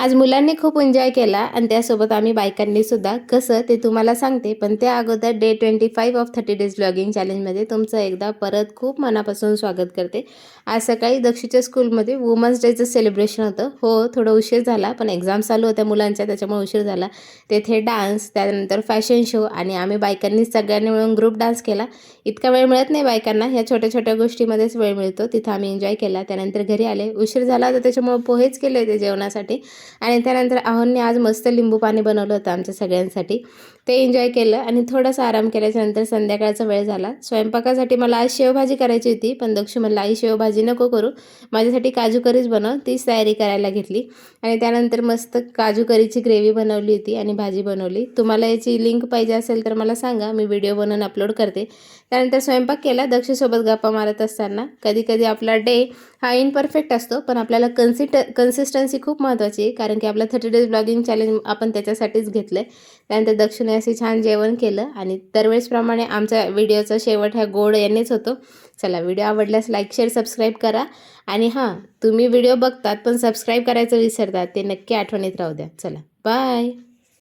आज मुलांनी खूप एन्जॉय केला आणि त्यासोबत आम्ही बायकांनी सुद्धा. कसं ते तुम्हाला सांगते, पण त्या अगोदर डे 25 ऑफ 30 डेज व्लॉगिंग चॅलेंजमध्ये तुमचं एकदा परत खूप मनापासून स्वागत करते. आज सकाळी दक्षिच्या स्कूलमध्ये वुमन्स डेचं सेलिब्रेशन होतं. हो, थोडं उशीर झाला, पण एक्झाम चालू होत्या मुलांच्या, त्याच्यामुळे उशीर झाला. तेथे डान्स, त्यानंतर फॅशन शो आणि आम्ही बायकांनी सगळ्यांनी मिळून ग्रुप डान्स केला. इतका वेळ मिळत नाही बायकांना, ह्या छोट्या छोट्या गोष्टीमध्येच वेळ मिळतो. तिथं आम्ही एन्जॉय केला. त्यानंतर घरी आले, उशीर झाला तर त्याच्यामुळे पोहेच केले होते जेवणासाठी. आणि त्यानंतर आहोंनी आज मस्त लिंबू पाणी बनवलं होतं आमच्या सगळ्यांसाठी. ते एन्जॉय केलं आणि थोडासा आराम केल्याच्यानंतर संध्याकाळचा वेळ झाला. स्वयंपाकासाठी मला आज शेवभाजी करायची होती, पण दक्षू म्हणला आई शेवभाजी नको करू, माझ्यासाठी काजू करीच बनव. तीच तयारी करायला घेतली आणि त्यानंतर मस्त काजू करीची ग्रेव्ही बनवली होती आणि भाजी बनवली. तुम्हाला याची लिंक पाहिजे असेल तर मला सांगा, मी व्हिडिओ बनवून अपलोड करते. त्यानंतर स्वयंपाक केला. दक्षूसोबत गप्पा मारत असताना कधी कधी आपला डे हा इनपरफेक्ट असतो, पण आपल्याला कन्सिस्टन्सी खूप महत्त्वाची आहे, कारण की आपलं 30 डेज ब्लॉगिंग चॅलेंज आपण त्याच्यासाठीच घेतलं आहे. त्यानंतर दक्षिणे असे छान जेवण केलं आणि दरवेळेसप्रमाणे आमच्या व्हिडिओचा शेवट ह्या गोड यांनीच होतो. चला, व्हिडिओ आवडल्यास लाईक शेअर सबस्क्राईब करा आणि हां, तुम्ही व्हिडिओ बघतात पण सबस्क्राईब करायचं विसरतात, ते नक्की आठवणीत राहू द्या. चला, बाय.